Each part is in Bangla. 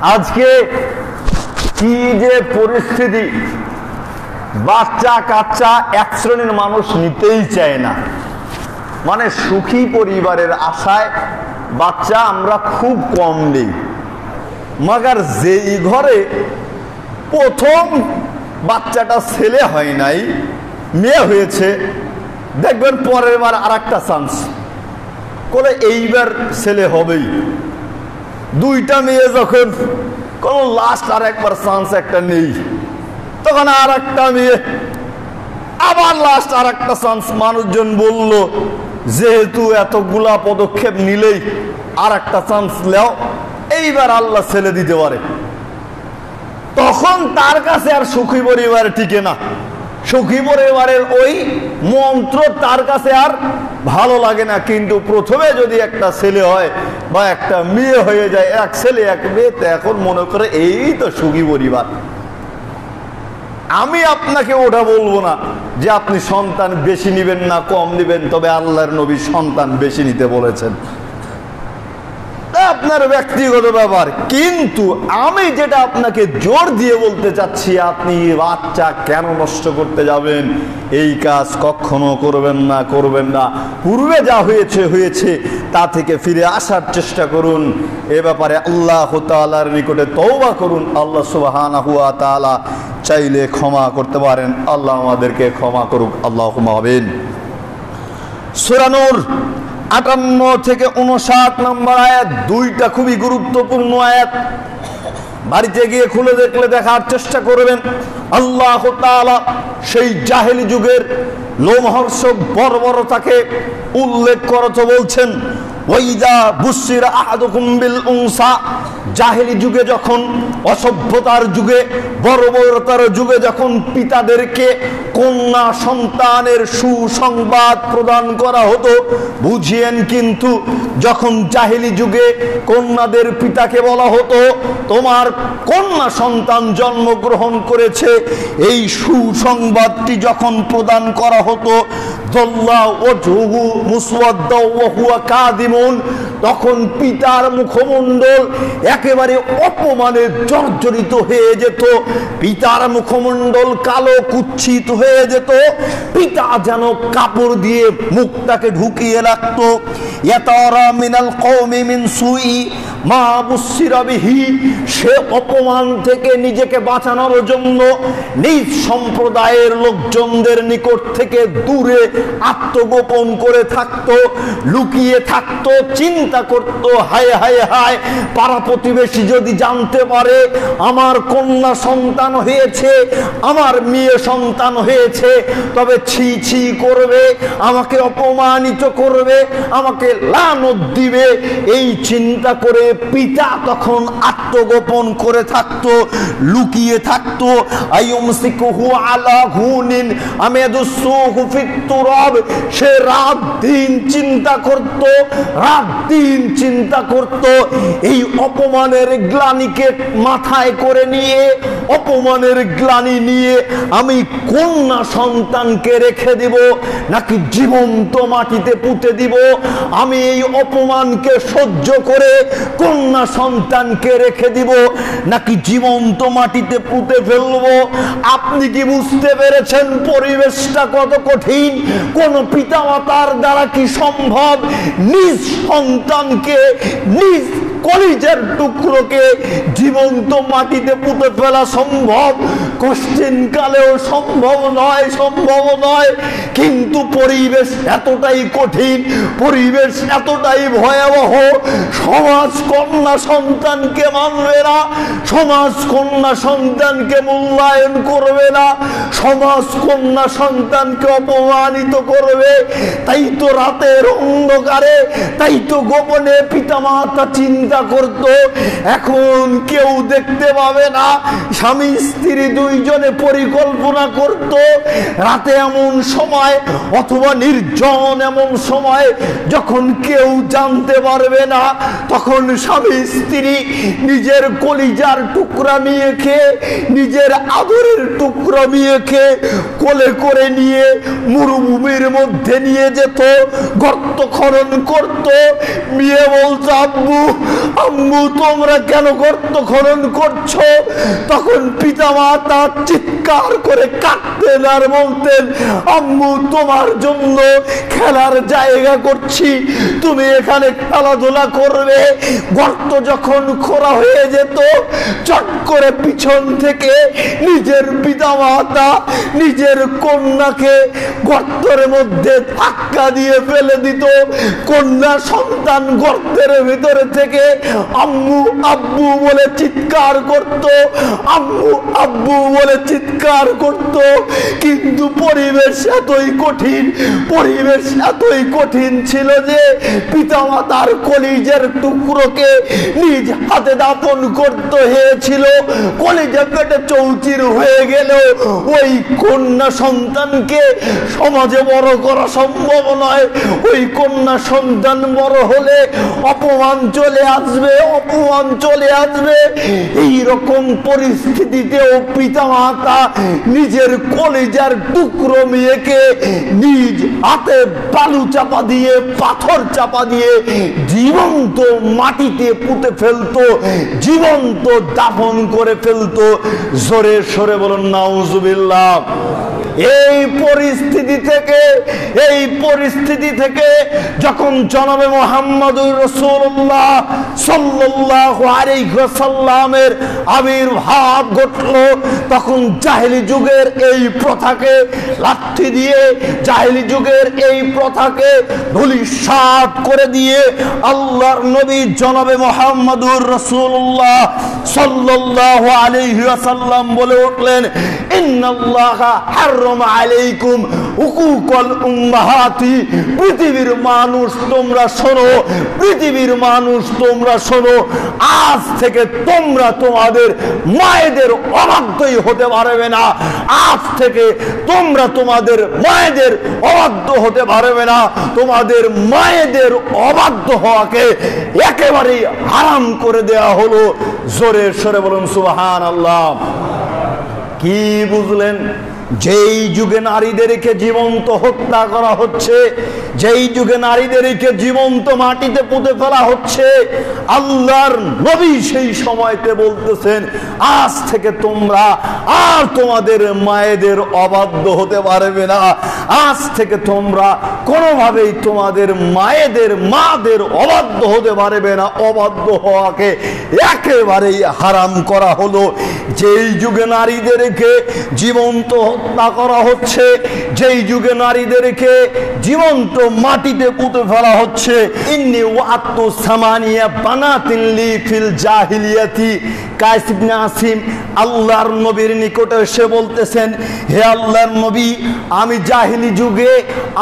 আজকে কি যে পরিস্থিতি, বাচ্চা কাচ্চা এক শ্রেণীর মানুষ নিতেই চায় না। মানে সুখী পরিবারের আশায় বাচ্চা আমরা খুব কম নেই, মাগার যেই ঘরে প্রথম বাচ্চাটা ছেলে হয় নাই, মেয়ে হয়েছে, দেখবেন পরের বার আর একটা চান্স করে এইবার ছেলে হবেই। দুইটা মেয়ে যখন কোন লাস্ট আর একবার চান্স একটা নেই, তখন আর একটা মেয়ে, আবার লাস্ট আর একটা চান্স। মানুষজন বলল যেহেতু এতগুলা পদক্ষেপ নিলেই আর একটা চান্স নেও, এইবার আল্লাহ ছেলে দিতে পারে। তখন তার কাছে আর সুখী পরিবার টিকে না, সুখী পরিবারের ওই মন্ত্র তার কাছে আর ভালো লাগে না। কিন্তু প্রথমে যদি একটা ছেলে হয় বা একটা মেয়ে হয়ে যায়, এক ছেলে এক মেয়ে, এখন মনে করে এই তো সুখী পরিবার। আমি আপনাকে ওটা বলবো না যে আপনি সন্তান বেশি নিবেন না কম নিবেন, তবে আল্লাহর নবী সন্তান বেশি নিতে বলেছেন, আপনার ব্যক্তিগত ব্যাপার। কিন্তু আমি যেটা আপনাকে জোর দিয়ে বলতে চাচ্ছি, আপনি বাচ্চা কেন নষ্ট করতে যাবেন? এই কাজ কখনো করবেন না, করবেন না। পূর্বে যা হয়েছে হয়েছে, তা থেকে ফিরে আসার চেষ্টা করুন। এ ব্যাপারে আল্লাহ তাআলার নিকটে তওবা করুন। আল্লাহ সুবহানাহু ওয়া তাআলা চাইলে ক্ষমা করতে পারেন। আল্লাহ আমাদেরকে ক্ষমা করুক, আল্লাহুম্মা আমিন। সূরা নূর 58 থেকে 59 নম্বর আয়াত, দুইটা খুবই গুরুত্বপূর্ণ আয়াত। বাড়িতে গিয়ে খুলে দেখলে দেখার চেষ্টা করবেন। আল্লাহ তাআলা সেই জাহেলি যুগের লোমহর্ষক বর্বরতাকে উল্লেখ করতে বলছেন। ওয়াইদা বুশিরা আহাদুকুম বিল উনসা, জাহেলি যুগে যখন, অসভ্যতার যুগে, বর্বরতার যুগে যখন পিতাদেরকে কন্যা সন্তানের সুসংবাদ প্রদান করা হতো, বুঝিয়েন, কিন্তু যখন জাহেলি যুগে কন্যাদের পিতাকে বলা হতো তোমার কন্যা সন্তান জন্মগ্রহণ করেছে, এই সুসংবাদটি যখন প্রদান করা হতো, তখন পিতার মুখমণ্ডল একেবারে অপমানে জর্জরিত হয়ে যেত, পিতার মুখমণ্ডল কালো কুৎসিত হয়ে যেত, পিতা যেন কাপড় দিয়ে মুখটাকে ঢুকিয়ে রাখত। ইয়াতারা মিনাল কওমি মিন সুই মা বুশিরা বিহি, সে অপমান থেকে নিজেকে বাঁচানোর জন্য নিজ সম্প্রদায়ের লোকজনদের নিকট থেকে দূরে আত্মগোপন করে থাকতো, লুকিয়ে থাকতো, চিন্তা করতো হায় হায় হায়, পাড়া প্রতিবেশী যদি জানতে পারে আমার কন্যা সন্তান হয়েছে, আমার মেয়ে সন্তান হয়েছে, তবে ছি ছি করবে, আমাকে অপমানিত করবে, আমাকে লানত দিবে। এই চিন্তা করে পিতা তখন আত্মগোপন করে থাকতো, লুকিয়ে থাকতো। আইয়ুমসিকুহু আলা হুনিন আমিয়াদুসসুহু ফিত তুরাব, সে রাত দিন চিন্তা করত, রাত দিন চিন্তা করত এই অপমানের গ্লানিকে মাথায় করে নিয়ে, অপমানের গ্লানি নিয়ে আমি কন্যা সন্তানকে রেখে দিব নাকি জীবন্ত মাটিতে পুঁতে দিব, আমি এই অপমানকে সহ্য করে কন্যা সন্তানকে রেখে দিব নাকি জীবন্ত মাটিতে পুঁতে ফেলবো। আপনি কি বুঝতে পেরেছেন পরিবেশটা কত কঠিন? কোন পিতামাতার দ্বারা কি সম্ভব নিজ সন্তানকে, নিজ কলিজার টুকরোকে জীবন্ত মাটিতে পুঁতে ফেলা সম্ভব? কোশ্চিন কালেও সম্ভব নয়, সম্ভব নয়। কিন্তু পরিবেশ এতটাই কঠিন, পরিবেশ এতটাই ভয়াবহ, সমাজ কন্যা সন্তানকে মানবে না, সমাজ কন্যা সন্তানকে মূল্যায়ন করবে না, সমাজ কন্যা সন্তানকে অপমানিত করবে। তাই তো রাতের অন্ধকারে, তাই তো গোপনে পিতামাতা চিন্তা করত, এখন কেউ দেখতে পাবে না। স্বামী স্ত্রী দুইজনে পরিকল্পনা করত, রাতে এমন সময় অথবা নির্জন এমন সময় যখন কেউ জানতে পারবে না, তখন স্বামী স্ত্রী নিজের কলিজার টুকরা মেয়েকে, নিজের আদরের টুকরা মেয়েকে কোলে করে নিয়ে মরুভূমির মধ্যে নিয়ে যেত, গর্ত খনন করত। মেয়ে বলতো আব্বু আম্মু তোমরা কেন গর্ত খনন করছো? তখন পিতা মাতা চিৎকার করে কাঁদতেন আর বলতেন, আম্মু তোমার জন্য খেলার জায়গা করছি, তুমি এখানে খেলাধুলা করবে। গর্ত যখন খোঁড়া হয়ে যেত, চট করে পিছন থেকে নিজের পিতা মাতা নিজের কন্যাকে গর্তের মধ্যে ধাক্কা দিয়ে ফেলে দিত। কন্যা সন্তান গর্তের ভিতরে থেকে আম্মু আব্বু বলে চিৎকার করত, আম্মু আব্বু বলে চিৎকার করত। কিন্তু পরিবেশ এতই কঠিন, পরিবেশ এতই কঠিন ছিল যে পিতামাতার কলিজার টুকরোকে নিজ হাতে দাফন করতে হয়েছিল। কলিজা পেটে চৌচির হয়ে গেল ওই কন্যা সন্তানকে সমাজে বড় করা সম্ভব নয়। ওই কন্যা সন্তান বড় হলে অপমান চলে আসবে, অপমান চলে আসবে। এই রকম পরিস্থিতিতেও পিতা মাতা নিজের কলিজার টুকরো মেয়েকে নিজ হাতে বালু চাপা দিয়ে, পাথর চাপা দিয়ে জীবন্ত মাটিতে পুঁতে ফেলতো, জীবন্ত দাফন করে ফেলতো। জোরে সরে বলুন নাউজুবিল্লাহ। এই পরিস্থিতি থেকে যখন জনাবে মুহাম্মদুর রাসূলুল্লাহ সাল্লাল্লাহু আলাইহি ওয়াসাল্লামের আবির্ভাব ঘটলো, তখন জাহেলি যুগের এই প্রথাকে লাথি দিয়ে, জাহেলি যুগের এই প্রথাকে ধূলিসাৎ করে দিয়ে আল্লাহর নবী জনাবে মুহাম্মদুর রাসূলুল্লাহ সাল্লাল্লাহু আলাইহি ওয়াসাল্লাম বলে উঠলেন, ইন্নাল্লাহা হারামা আলাইকুম হুকুকুল উম্মাহাতি। পৃথিবীর মানুষ তোমরা শোনো, পৃথিবীর মানুষ তোমরা শোনো, আজ থেকে তোমরা তোমাদের মায়েদের অবাধ্যই হতে পারবে না। আজ থেকে তোমরা তোমাদের মায়েদের অবাধ্য হতে পারবে না। তোমাদের মায়েদের অবাধ্য হওয়াকে একেবারেই হারাম করে দেয়া হলো। জোরে সরে বলুন সুবহানাল্লাহ। কি বুঝলেন? যেই যুগে নারীদেরকে জীবন্ত হত্যা করা হচ্ছে, যেই যুগে নারীদেরকে জীবন্ত মাটিতে পুঁতে ফেলা হচ্ছে, আল্লাহর নবী সেই সময়তে বলতেছেন, আজ থেকে তোমরা আর তোমাদের মায়েদের অবাধ্য হতে পারবে না। আজ থেকে তোমরা কোনোভাবেই তোমাদের মাদের অবাধ্য হতে পারবে না। অবাধ্য হওয়াকে একেবারেই হারাম করা হলো। যেই যুগে নারীদেরকে জীবন্ত হত্যা করা হচ্ছে, যেই যুগে নারীদেরকে জীবন্ত মাটিতে পুঁতে ফেলা হচ্ছে, ইন্নী ওয়াতু সামানিয়া বানাতিন লি ফিল জাহিলিয়াতি। কায়েস ইবনে আসিম আল্লাহর নবীর নিকটে এসে বলতেছেন, হে আল্লাহর নবী, আমি জাহিলি যুগে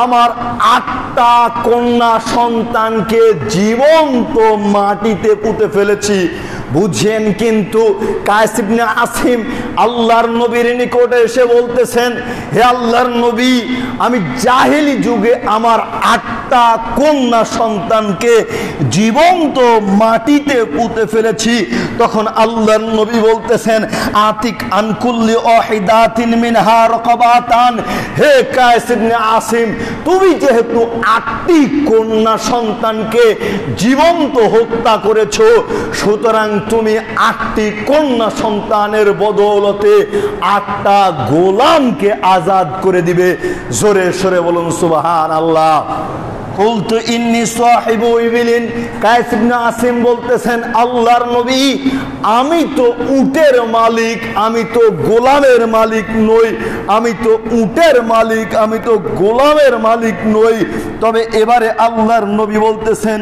আমার 8টা কন্যা সন্তানকে জীবন্ত মাটিতে পুঁতে ফেলেছি। বুঝেন, কিন্তু কায়েস ইবনে আসিম আল্লাহর নবীর নিকটে এসে বলতেছেন, হে আল্লাহর নবী, আমি জাহেলি যুগে আমার 8টা কন্যা সন্তানকে জীবন্ত মাটিতে পুঁতে ফেলেছি। তখন আল্লাহর নবী বলতেছেন, আতিক আন কুল্লি ওয়াহিদাতিন মিনহা রাকাবাতান। হে কায়েস ইবনে আসিম, তুমি যেহেতু 8টি কন্যা সন্তানকে জীবন্ত হত্যা করেছো, সুতরাং তুমি 8টি কন্যা সন্তানের বদৌলতে 8টা গোলামকে আজাদ করে দিবে। জোরে সরে বলুন সুবহানাল্লাহ। কুলতু ইন্নী সাহিবু ইবিলিন। কায়েস ইবনে আসিম বলতেছেন, আল্লাহর নবী, আমি তো উটের মালিক, আমি তো গোলামের মালিক নই। আমি তো উটের মালিক, আমি তো গোলামের মালিক নই। তবে এবারে আল্লাহর নবী বলতেছেন,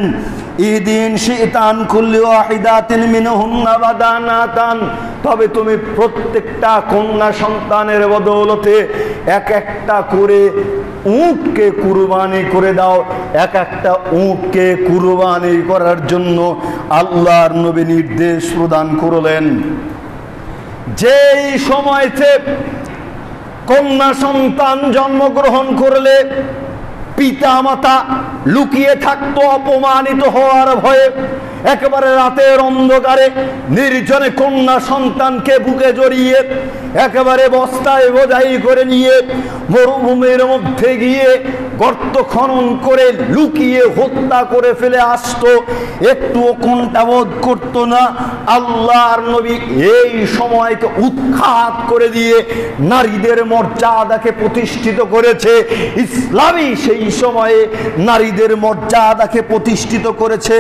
ইদিন শিতান কুল্লি ওয়াহিদাতিন মিনহুন্না বাদানাতান। তবে তুমি প্রত্যেকটা কন্যা সন্তানের বদৌলতে এক একটা করে উটকে কুরবানি করে দাও। এক একটা উটকে কুরবানি করার জন্য আল্লাহর নবী নির্দেশ প্রদান করলেন। যেই সময়তে কন্যা সন্তান জন্মগ্রহণ করলে পিতা মাতা লুকিয়ে থাকতো অপমানিত হওয়ার ভয়ে। একেবারে রাতের অন্ধকারে নির্জনে কন্যা সন্তানকে বুকে জড়িয়ে একেবারে বস্তায় বোঝাই করে নিয়ে মরুভূমির মধ্যে গিয়ে গর্ত খনন করে লুকিয়ে হত্যা করে ফেলে আসতো, একটুও কুণ্ঠাবোধ করতো না। আল্লাহর নবী এই সময়কে উৎখাত করে দিয়ে নারীদের মর্যাদাকে প্রতিষ্ঠিত করেছে। ইসলামী সেই সময়ে নারীদের মর্যাদাকে প্রতিষ্ঠিত করেছে।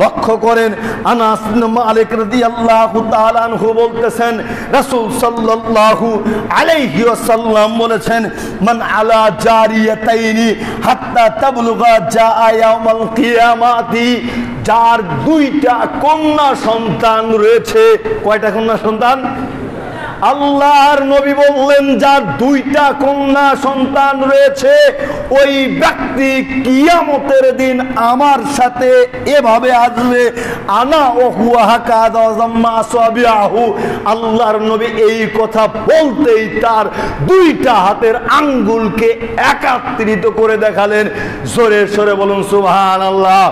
লক্ষ্য করেন, আনাস বিন মালিক রাদিয়াল্লাহু তাআলা আনহু বলতেছেন, রাসূল সাল্লাল্লাহু আলাইহি ওয়াসাল্লাম বলেছেন, মান আলা জারিয়াতাইনি হাত্তা তাবলুগা জাআ ইয়াউমাল কিয়ামাতি, যার দুইটা কন্যা সন্তান রয়েছে। কয়টা কন্যা সন্তান? আল্লাহর নবী বললেন, যার দুইটা কন্যা সন্তান রয়েছে ওই ব্যক্তি কিয়ামতের দিন আমার সাথে এভাবে আসবে, আনা ও হুয়া হাকাযা জাম্মা আসাবিহু। আল্লাহর নবী এই কথা বলতেই তার দুইটা হাতের আঙ্গুলকে একত্রিত করে দেখালেন। জোরে সরে বলুন সুবহানাল্লাহ।